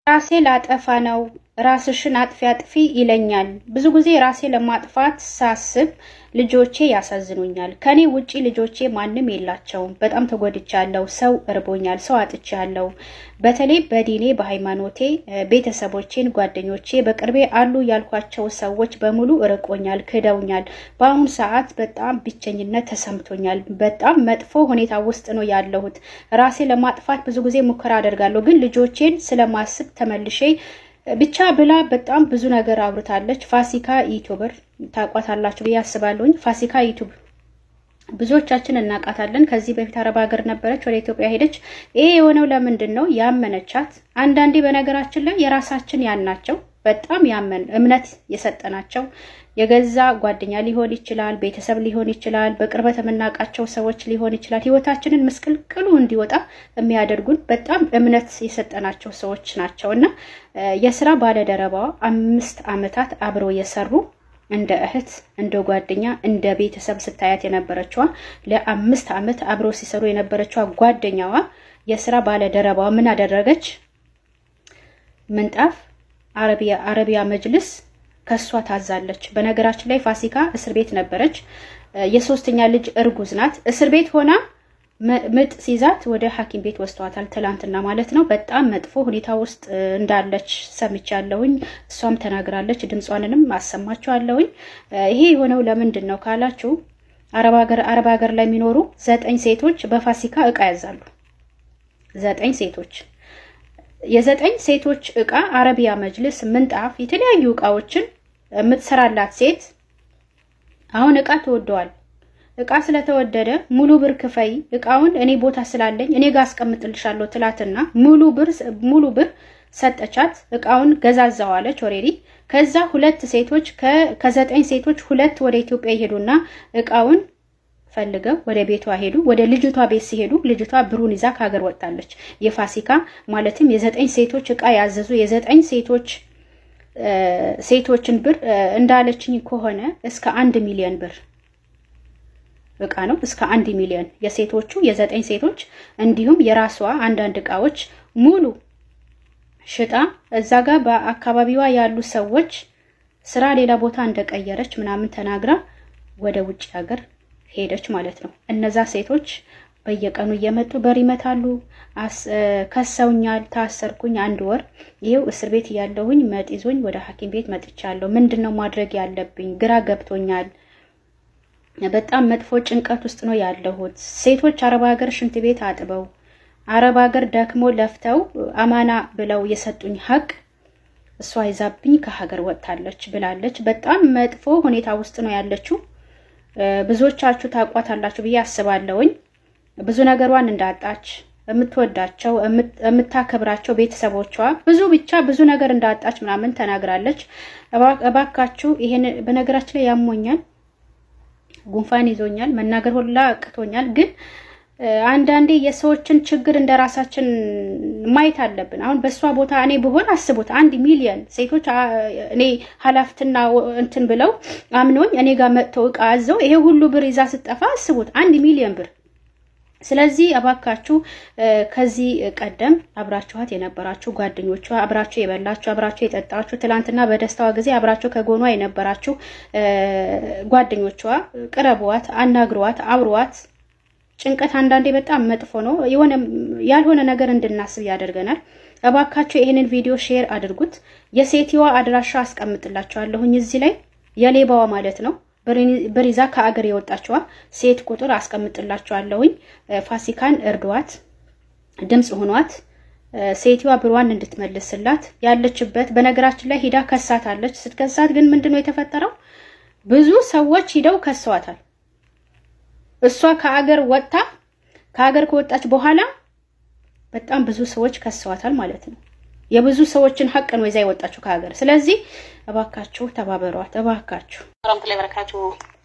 ራሴ ላጠፋ ነው ራስሽን አጥፊ አጥፊ ይለኛል። ብዙ ጊዜ ራሴ ለማጥፋት ሳስብ ልጆቼ ያሳዝኑኛል። ከኔ ውጪ ልጆቼ ማንም የላቸውም። በጣም ተጎድቻለሁ። ሰው እርቦኛል። ሰው አጥቻለሁ። በተለይ በዲኔ በሃይማኖቴ ቤተሰቦቼን፣ ጓደኞቼ በቅርቤ አሉ ያልኳቸው ሰዎች በሙሉ እርቆኛል፣ ክደውኛል። በአሁኑ ሰዓት በጣም ብቸኝነት ተሰምቶኛል። በጣም መጥፎ ሁኔታ ውስጥ ነው ያለሁት። ራሴ ለማጥፋት ብዙ ጊዜ ሙከራ አደርጋለሁ፣ ግን ልጆቼን ስለማስብ ተመልሼ ብቻ ብላ በጣም ብዙ ነገር አውርታለች። ፋሲካ ዩቲዩበር ታቋታላችሁ ብዬ አስባለሁኝ። ፋሲካ ዩቲዩብ ብዙዎቻችን እናቃታለን። ከዚህ በፊት አረብ ሀገር ነበረች፣ ወደ ኢትዮጵያ ሄደች። ይሄ የሆነው ለምንድን ነው? ያመነቻት። አንዳንዴ በነገራችን ላይ የራሳችን ያልናቸው በጣም ያመን እምነት የሰጠናቸው የገዛ ጓደኛ ሊሆን ይችላል፣ ቤተሰብ ሊሆን ይችላል፣ በቅርበት የምናውቃቸው ሰዎች ሊሆን ይችላል። ህይወታችንን ምስቅልቅሉ እንዲወጣ የሚያደርጉን በጣም እምነት የሰጠናቸው ሰዎች ናቸው እና የስራ ባለደረባዋ 5 ዓመታት አብረው የሰሩ እንደ እህት፣ እንደ ጓደኛ፣ እንደ ቤተሰብ ስታያት የነበረችዋ ለ5 ዓመት አብረው ሲሰሩ የነበረችዋ ጓደኛዋ የስራ ባለደረባዋ ምን አደረገች? ምንጣፍ አረቢያ መጅልስ ከሷ ታዛለች። በነገራችን ላይ ፋሲካ እስር ቤት ነበረች። የሶስተኛ ልጅ እርጉዝ ናት። እስር ቤት ሆና ምጥ ሲይዛት ወደ ሐኪም ቤት ወስደዋታል፣ ትላንትና ማለት ነው። በጣም መጥፎ ሁኔታ ውስጥ እንዳለች ሰምቻለሁኝ። እሷም ተናግራለች። ድምጿንንም አሰማችኋለሁኝ። ይሄ የሆነው ለምንድን ነው ካላችሁ አረብ ሀገር ላይ የሚኖሩ 9 ሴቶች በፋሲካ እቃ ያዛሉ። 9 ሴቶች የ9 ሴቶች እቃ አረቢያ መጅልስ፣ ምንጣፍ፣ የተለያዩ እቃዎችን የምትሰራላት ሴት አሁን እቃ ተወደዋል። እቃ ስለተወደደ ሙሉ ብር ክፈይ፣ እቃውን እኔ ቦታ ስላለኝ እኔ ጋር አስቀምጥልሻለሁ ትላትና ሙሉ ብር ሰጠቻት። እቃውን ገዛዛዋለች ኦሬዲ። ከዛ 2 ሴቶች ከ9 ሴቶች 2 ወደ ኢትዮጵያ ይሄዱና እቃውን ፈልገው ወደ ቤቷ ሄዱ። ወደ ልጅቷ ቤት ሲሄዱ ልጅቷ ብሩን ይዛ ከሀገር ወጣለች። የፋሲካ ማለትም የ9 ሴቶች እቃ ያዘዙ የ9 ሴቶችን ብር እንዳለችኝ ከሆነ እስከ 1 ሚሊዮን ብር እቃ ነው። እስከ 1 ሚሊዮን የሴቶቹ የ9 ሴቶች እንዲሁም የራሷ አንዳንድ እቃዎች ሙሉ ሽጣ እዛ ጋር በአካባቢዋ ያሉ ሰዎች ስራ ሌላ ቦታ እንደቀየረች ምናምን ተናግራ ወደ ውጭ ሀገር ሄደች ማለት ነው። እነዛ ሴቶች በየቀኑ እየመጡ በር ይመታሉ። ከሰውኛል፣ ታሰርኩኝ 1 ወር፣ ይሄው እስር ቤት ያለሁኝ መጥ ይዞኝ ወደ ሐኪም ቤት መጥቻለሁ። ምንድነው ማድረግ ያለብኝ? ግራ ገብቶኛል። በጣም መጥፎ ጭንቀት ውስጥ ነው ያለሁት። ሴቶች አረብ ሀገር ሽንት ቤት አጥበው አረብ ሀገር ደክሞ ለፍተው አማና ብለው የሰጡኝ ሀቅ እሷ ይዛብኝ ከሀገር ወጣለች ብላለች። በጣም መጥፎ ሁኔታ ውስጥ ነው ያለችው። ብዙዎቻችሁ ታቋታላችሁ ብዬ አስባለሁኝ። ብዙ ነገሯን እንዳጣች የምትወዳቸው የምታከብራቸው ቤተሰቦቿ ብዙ ነገር እንዳጣች ምናምን ተናግራለች። እባካችሁ ይሄን በነገራችን ላይ ያሞኛል፣ ጉንፋን ይዞኛል፣ መናገር ሁላ አቅቶኛል። ግን አንዳንዴ የሰዎችን ችግር እንደራሳችን ማየት አለብን። አሁን በሷ ቦታ እኔ ብሆን አስቡት፣ 1 ሚሊዮን ሴቶች እኔ ሀላፍትና እንትን ብለው አምኖኝ እኔ ጋር መጥተው እቃ አዘው ይሄ ሁሉ ብር ይዛ ስጠፋ አስቡት፣ 1 ሚሊዮን ብር። ስለዚህ እባካችሁ ከዚህ ቀደም አብራችኋት የነበራችሁ ጓደኞቿ፣ አብራችሁ የበላችሁ፣ አብራችሁ የጠጣችሁ፣ ትላንትና በደስታዋ ጊዜ አብራችሁ ከጎኗ የነበራችሁ ጓደኞቿ ቅረቧት፣ አናግሯት፣ አብሯት። ጭንቀት አንዳንዴ በጣም መጥፎ ነው። ያልሆነ ነገር እንድናስብ ያደርገናል። እባካችሁ ይሄንን ቪዲዮ ሼር አድርጉት። የሴትዋ አድራሻ አስቀምጥላችኋለሁኝ እዚህ ላይ የሌባዋ ማለት ነው። ብሪዛ ከአገር የወጣችዋ ሴት ቁጥር አስቀምጥላችኋለሁኝ። ፋሲካን እርዷት፣ ድምጽ ሆኗት። ሴትዋ ብሯን እንድትመልስላት ያለችበት። በነገራችን ላይ ሂዳ ከሳታለች። ስትከሳት ግን ምንድነው የተፈጠረው? ብዙ ሰዎች ሂደው ከሰዋታል። እሷ ከአገር ወጣ ከአገር ከወጣች በኋላ በጣም ብዙ ሰዎች ከሰዋታል ማለት ነው። የብዙ ሰዎችን ሀቅ ነው ይዛ የወጣችው ከሀገር። ስለዚህ እባካችሁ ተባበሯት፣ እባካችሁ። ሰላም ላይ በረካቱ።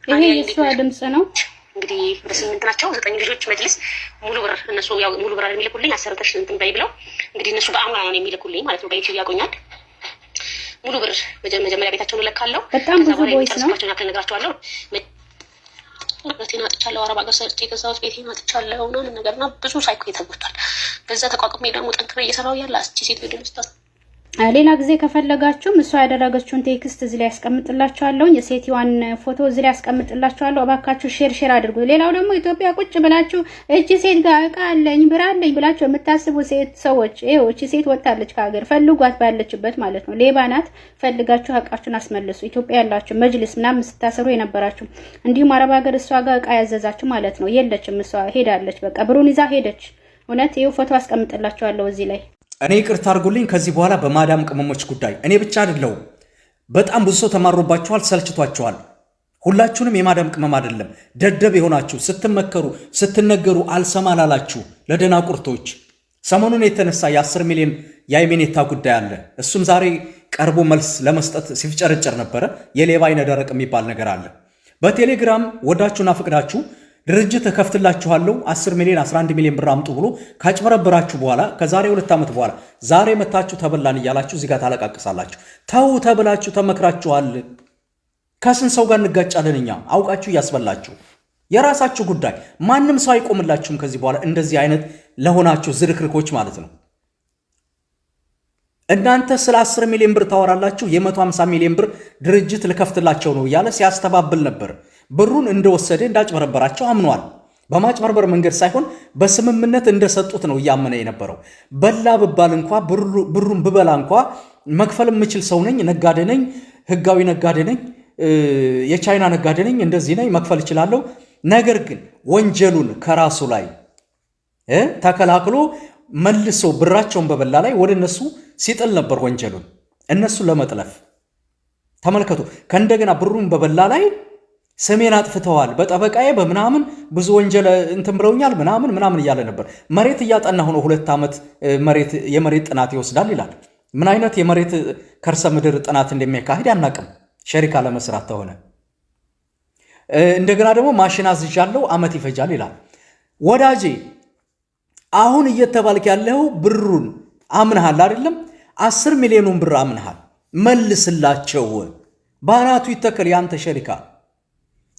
ይሄ የሷ ድምጽ ነው። እንግዲህ በስምንት ናቸው 9 ልጆች መጅልስ ሙሉ ብር እነሱ ያው ሙሉ ብር የሚልኩልኝ አሰርተሽ እንትን በይ ብለው እንግዲህ እነሱ በአማና ነው የሚልኩልኝ ማለት ነው። በዩቲዩብ ያቆኛል ሙሉ ብር መጀመሪያ ቤታቸውን ለካለው በጣም ብዙ ቮይስ ነው ነግራቸዋለሁ። ቤቴን አጥቻለሁ፣ አረብ ሀገር ሰርቼ ከዛው ቤቴን አጥቻለሁ ምናምን ነገርና ብዙ ሳይኮ ተጎድቷል። በዛ ተቋቁሜ ደግሞ ጠንክሬ እየሰራው ያለ አስቺ ሴት ወደ መስጣት ሌላ ጊዜ ከፈለጋችሁም እሷ ያደረገችውን ቴክስት እዚህ ላይ ያስቀምጥላችኋለሁ። የሴቲዋን ፎቶ እዚህ ላይ ያስቀምጥላችኋለሁ። እባካችሁ ሼር አድርጉ። ሌላው ደግሞ ኢትዮጵያ ቁጭ ብላችሁ እቺ ሴት ጋር እቃ አለኝ ብር አለኝ ብላችሁ የምታስቡ ሴት ሰዎች ይኸው እቺ ሴት ወጣለች ከሀገር፣ ፈልጓት ባለችበት ማለት ነው። ሌባ ናት። ፈልጋችሁ እቃችሁን አስመልሱ። ኢትዮጵያ ያላችሁ መጅልስ ምናምን ስታሰሩ የነበራችሁ እንዲሁም አረብ ሀገር እሷ ጋር እቃ ያዘዛችሁ ማለት ነው። የለችም፣ እሷ ሄዳለች። በቃ ብሩን ይዛ ሄደች። እውነት ይኸው ፎቶ አስቀምጥላችኋለሁ እዚህ ላይ። እኔ ይቅርታ አድርጉልኝ። ከዚህ በኋላ በማዳም ቅመሞች ጉዳይ እኔ ብቻ አይደለሁም። በጣም ብዙ ሰው ተማሮባችኋል፣ ሰልችቷችኋል። ሁላችሁንም የማዳም ቅመም አይደለም ደደብ የሆናችሁ ስትመከሩ ስትነገሩ አልሰማላላችሁ ለደናቁርቶች። ሰሞኑን የተነሳ የ10 ሚሊዮን የአይሜኔታ ጉዳይ አለ። እሱም ዛሬ ቀርቦ መልስ ለመስጠት ሲፍጨረጨር ነበረ። የሌባ አይነ ደረቅ የሚባል ነገር አለ። በቴሌግራም ወዳችሁና ፍቅዳችሁ ድርጅት እከፍትላችኋለሁ 10 ሚሊዮን 11 ሚሊዮን ብር አምጡ ብሎ ካጭበረበራችሁ በኋላ ከዛሬ 2 ዓመት በኋላ ዛሬ መታችሁ ተበላን እያላችሁ እዚህ ጋር ታለቃቅሳላችሁ። ተው ተብላችሁ ተመክራችኋል። ከስንት ሰው ጋር እንጋጫለን እኛ አውቃችሁ እያስበላችሁ የራሳችሁ ጉዳይ። ማንም ሰው አይቆምላችሁም ከዚህ በኋላ እንደዚህ አይነት ለሆናችሁ ዝርክርኮች ማለት ነው። እናንተ ስለ 10 ሚሊዮን ብር ታወራላችሁ። የ150 ሚሊዮን ብር ድርጅት ልከፍትላቸው ነው እያለ ሲያስተባብል ነበር። ብሩን እንደወሰደ እንዳጭበረበራቸው አምኗል። በማጭበርበር መንገድ ሳይሆን በስምምነት እንደሰጡት ነው እያመነ የነበረው። በላ ብባል እንኳ ብሩን ብበላ እንኳ መክፈል የምችል ሰው ነኝ፣ ነጋዴ ነኝ፣ ህጋዊ ነጋዴ ነኝ፣ የቻይና ነጋዴ ነኝ፣ እንደዚህ ነኝ፣ መክፈል እችላለሁ። ነገር ግን ወንጀሉን ከራሱ ላይ ተከላክሎ መልሶ ብራቸውን በበላ ላይ ወደ እነሱ ሲጥል ነበር ወንጀሉን እነሱ ለመጥለፍ። ተመልከቱ። ከእንደገና ብሩን በበላ ላይ ስሜን አጥፍተዋል፣ በጠበቃዬ በምናምን ብዙ ወንጀል እንትን ብለውኛል ምናምን እያለ ነበር። መሬት እያጠና ሆኖ 2 ዓመት የመሬት ጥናት ይወስዳል ይላል። ምን አይነት የመሬት ከርሰ ምድር ጥናት እንደሚያካሂድ አናቅም፣ ሸሪካ ለመስራት ተሆነ። እንደገና ደግሞ ማሽን አዝዣለሁ ዓመት ይፈጃል ይላል። ወዳጄ አሁን እየተባልክ ያለው ብሩን አምንሃል አይደለም? 10 ሚሊዮኑን ብር አምንሃል። መልስላቸው፣ ባናቱ ይተከል ያንተ ሸሪካ።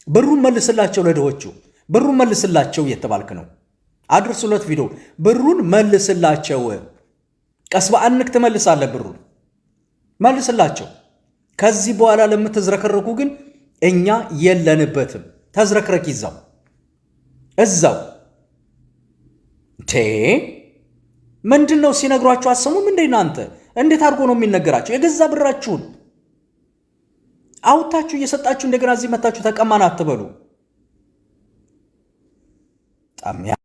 ብሩን መልስላቸው፣ ለድሆቹ ብሩን መልስላቸው እየተባልክ ነው። አድርሱለት ቪዲዮ። ብሩን መልስላቸው። ቀስ በአንክ ትመልሳለህ። ብሩን መልስላቸው። ከዚህ በኋላ ለምትዝረከረኩ ግን እኛ የለንበትም። ተዝረክረክ እዛው ምንድን ነው ሲነግሯችሁ አሰሙም እንዴ? እናንተ እንዴት አድርጎ ነው የሚነገራቸው? የገዛ ብራችሁን አውታችሁ እየሰጣችሁ እንደገና እዚህ መታችሁ ተቀማን አትበሉ።